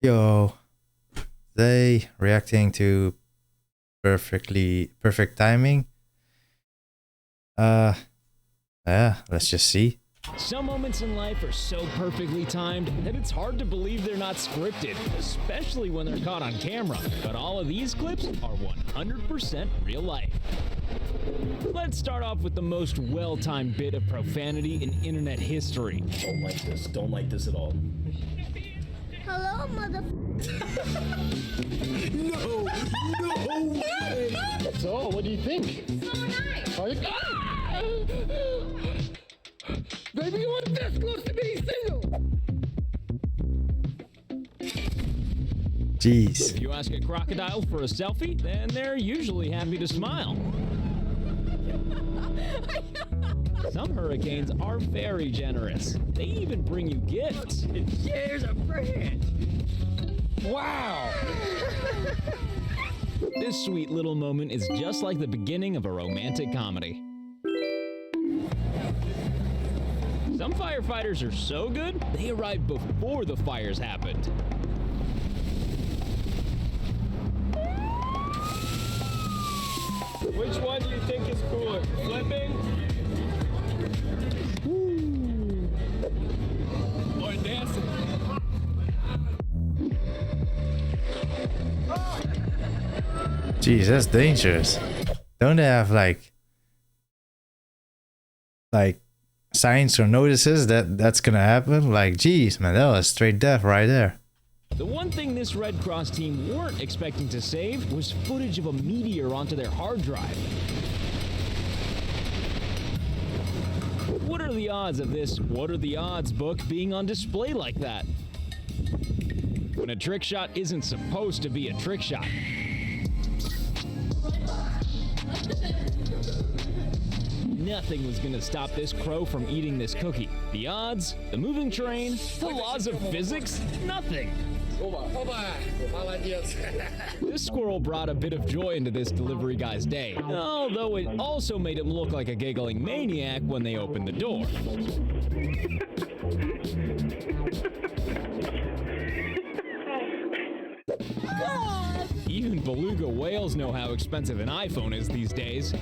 Yo, they reacting to perfect timing. Uh, yeah, let's just see. Some moments in life are so perfectly timed that it's hard to believe they're not scripted, especially when they're caught on camera. But all of these clips are 100% real life. Let's start off with the most well-timed bit of profanity in internet history. Don't like this. Don't like this at all. Hello, mother. No! No! So, what do you think? So nice. Are you... Baby, you want this close to being single? Jeez. If you ask a crocodile for a selfie, then they're usually happy to smile. Some hurricanes are very generous. They even bring you gifts. Here's a friend. Wow. This sweet little moment is just like the beginning of a romantic comedy. Some firefighters are so good, they arrive before the fires happened. Which one do you think is cooler? Flipping? Or dancing? Jeez, that's dangerous. Don't they have like signs or notices that that's gonna happen? Like, jeez, man, that was straight death right there. The one thing this Red Cross team weren't expecting to save was footage of a meteor onto their hard drive. What are the odds of this What Are the Odds book being on display like that? When a trick shot isn't supposed to be a trick shot. Nothing was gonna stop this crow from eating this cookie. The odds, the moving train, the laws of physics, nothing. This squirrel brought a bit of joy into this delivery guy's day, although it also made him look like a giggling maniac when they opened the door. Even beluga whales know how expensive an iPhone is these days.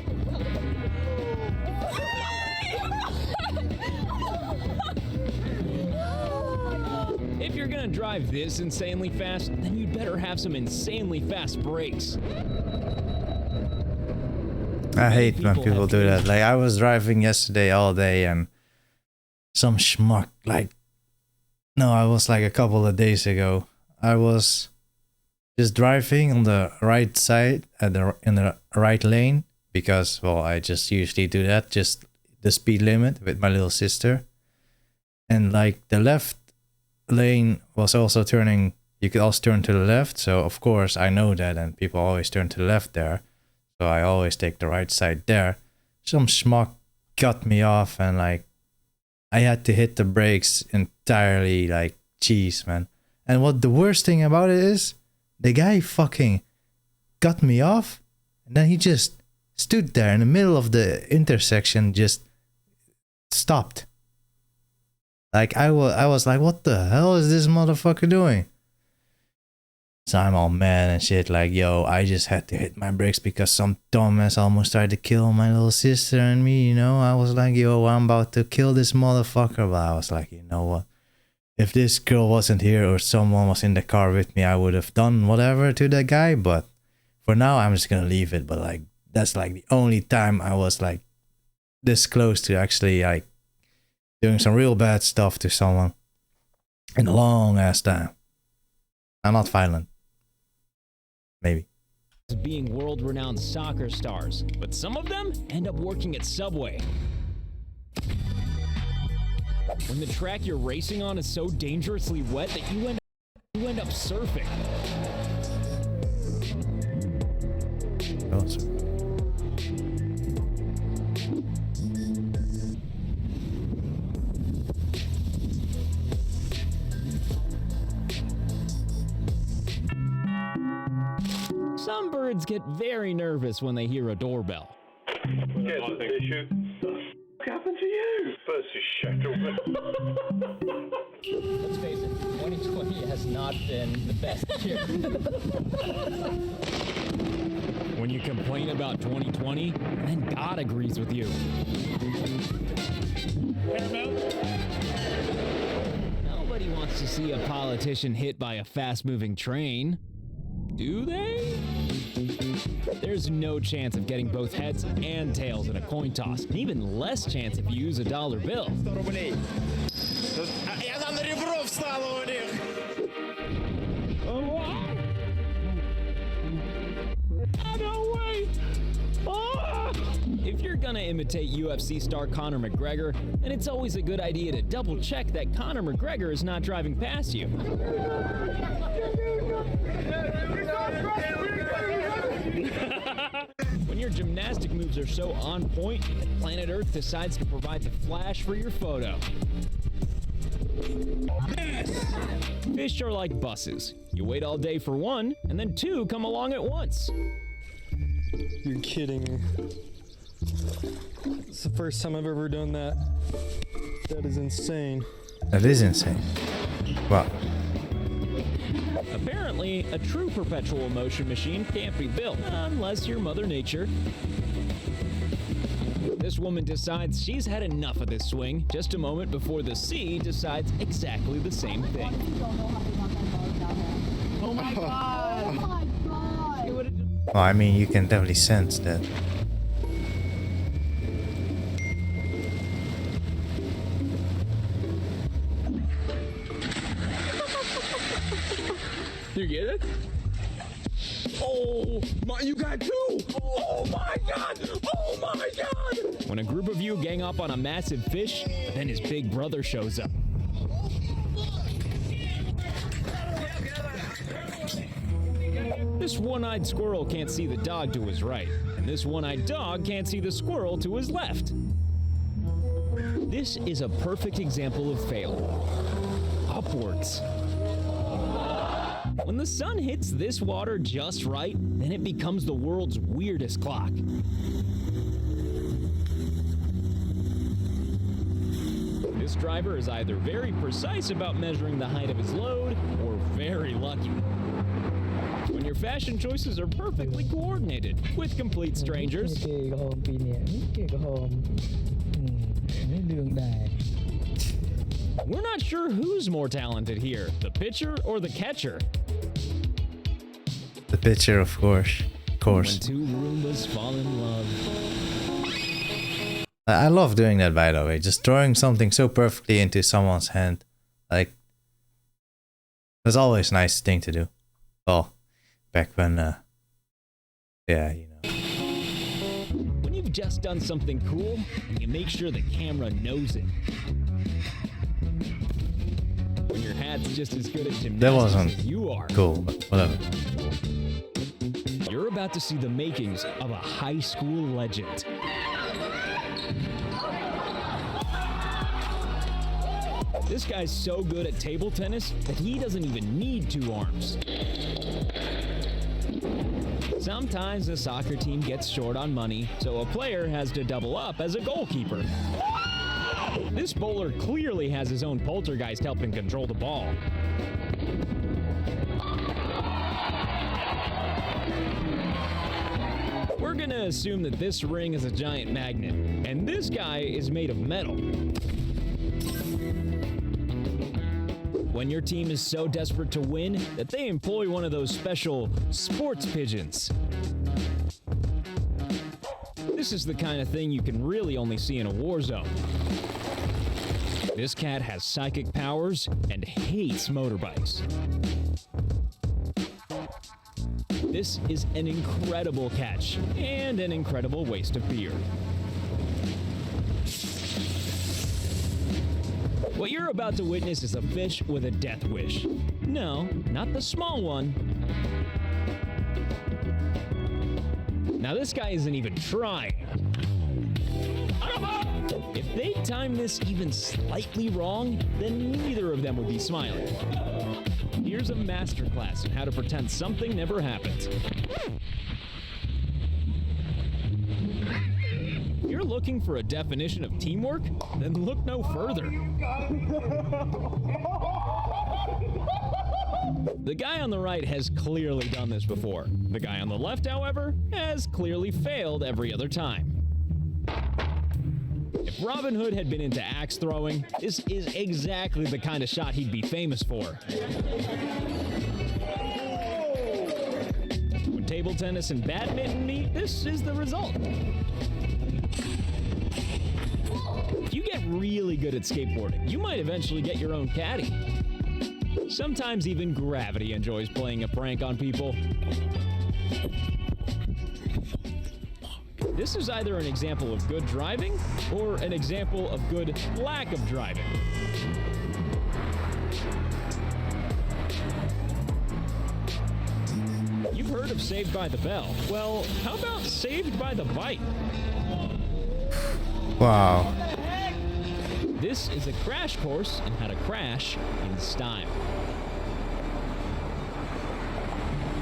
If you're gonna drive this insanely fast, then you'd better have some insanely fast brakes. I hate when people do that. Like, I was driving yesterday all day and some schmuck, I was like a couple of days ago. I was just driving on the right side in the right lane because, well, I just usually do that, just the speed limit with my little sister. And like the left lane was also turning, you could also turn to the left. So of course I know that, and people always turn to the left there. So I always take the right side there. Some schmuck cut me off and like I had to hit the brakes entirely, like, jeez, man. And what the worst thing about it is, the guy fucking cut me off and then he just stood there in the middle of the intersection, just stopped. Like, I was like, what the hell is this motherfucker doing? So I'm all mad and shit, like, yo, I just had to hit my brakes because some dumbass almost tried to kill my little sister and me, you know? I was like, yo, I'm about to kill this motherfucker. But I was like, you know what? If this girl wasn't here or someone was in the car with me, I would have done whatever to that guy. But for now, I'm just gonna leave it. But like, that's like the only time I was like this close to actually like doing some real bad stuff to someone in a long ass time. I'm not violent. Maybe. Being world-renowned soccer stars, but some of them end up working at Subway. When the track you're racing on is so dangerously wet that you end up surfing. Also. Some birds get very nervous when they hear a doorbell. What's the issue? What happened to you? First, you shut up. Let's face it, when 2020 has not been the best year. When you complain about 2020, then God agrees with you. Nobody wants to see a politician hit by a fast-moving train. Do they? There's no chance of getting both heads and tails in a coin toss, and even less chance if you use a dollar bill. If you're gonna imitate UFC star Conor McGregor, then it's always a good idea to double check that Conor McGregor is not driving past you. When your gymnastic moves are so on point that planet Earth decides to provide the flash for your photo. Fish are like buses. You wait all day for one, and then two come along at once. You're kidding me. It's the first time I've ever done that. That is insane. That is insane. Wow. Apparently, a true perpetual motion machine can't be built, unless you're Mother Nature. This woman decides she's had enough of this swing just a moment before the sea decides exactly the same thing. Oh my god! Oh my god! Well, I mean, you can definitely sense that. You get it? Oh my, you got two! Oh my god! Oh my god! When a group of you gang up on a massive fish, then his big brother shows up. This one-eyed squirrel can't see the dog to his right, and this one-eyed dog can't see the squirrel to his left. This is a perfect example of failure. Upwards. When the sun hits this water just right, then it becomes the world's weirdest clock. This driver is either very precise about measuring the height of his load, or very lucky. When your fashion choices are perfectly coordinated with complete strangers. We're not sure who's more talented here, the pitcher or the catcher. The pitcher, of course. When two Roombas fall in love. I love doing that, by the way. Just throwing something so perfectly into someone's hand. Like, it's always a nice thing to do. Well, back when, yeah, you know. When you've just done something cool, and you make sure the camera knows it. When your hat's just as good at gymnastics That wasn't as you are. cool, but whatever. You're about to see the makings of a high school legend. This guy's so good at table tennis that he doesn't even need two arms. Sometimes a soccer team gets short on money, so a player has to double up as a goalkeeper. This bowler clearly has his own poltergeist helping control the ball. We're gonna assume that this ring is a giant magnet, and this guy is made of metal. When your team is so desperate to win that they employ one of those special sports pigeons. This is the kind of thing you can really only see in a war zone. This cat has psychic powers and hates motorbikes. This is an incredible catch and an incredible waste of beer. What you're about to witness is a fish with a death wish. No, not the small one. Now this guy isn't even trying. If they time this even slightly wrong, then neither of them would be smiling. Here's a masterclass in how to pretend something never happened. You're looking for a definition of teamwork? Then look no further. The guy on the right has clearly done this before. The guy on the left, however, has clearly failed every other time. If Robin Hood had been into axe throwing, this is exactly the kind of shot he'd be famous for. When table tennis and badminton meet, this is the result. If you get really good at skateboarding, you might eventually get your own caddy. Sometimes even gravity enjoys playing a prank on people. This is either an example of good driving or an example of good lack of driving. You've heard of Saved by the Bell. Well, how about Saved by the Bite? Wow. This is a crash course in how to crash in style.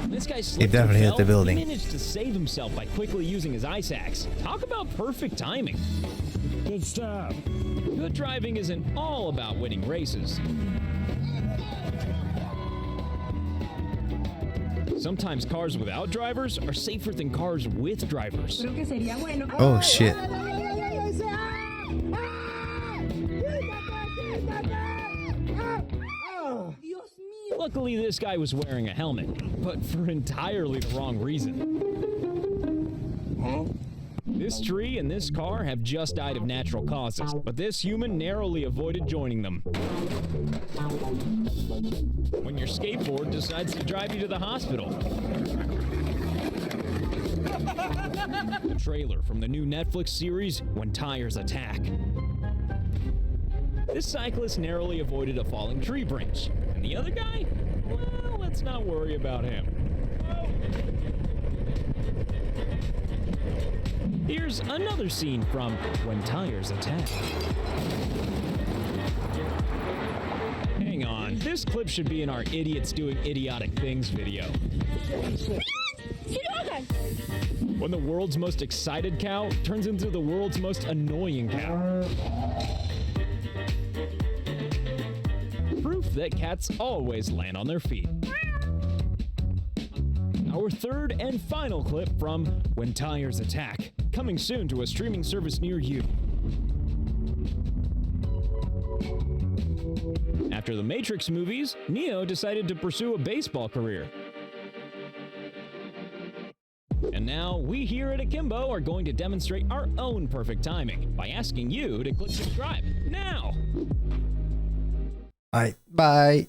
This guy slipped definitely and hit the fell. building. He managed to save himself by quickly using his ice axe. Talk about perfect timing. Good stuff. Good driving isn't all about winning races. Sometimes cars without drivers are safer than cars with drivers. Oh shit. Luckily, this guy was wearing a helmet, but for entirely the wrong reason. This tree and this car have just died of natural causes, but this human narrowly avoided joining them. When your skateboard decides to drive you to the hospital. The trailer from the new Netflix series, When Tires Attack. This cyclist narrowly avoided a falling tree branch. And the other guy? Well, let's not worry about him. Here's another scene from When Tires Attack. Hang on, this clip should be in our Idiots Doing Idiotic Things video. When the world's most excited cow turns into the world's most annoying cow. Proof that cats always land on their feet. Our third and final clip from When Tires Attack, coming soon to a streaming service near you. After the Matrix movies, Neo decided to pursue a baseball career. And now, we here at Akimbo are going to demonstrate our own perfect timing by asking you to click subscribe now. Bye.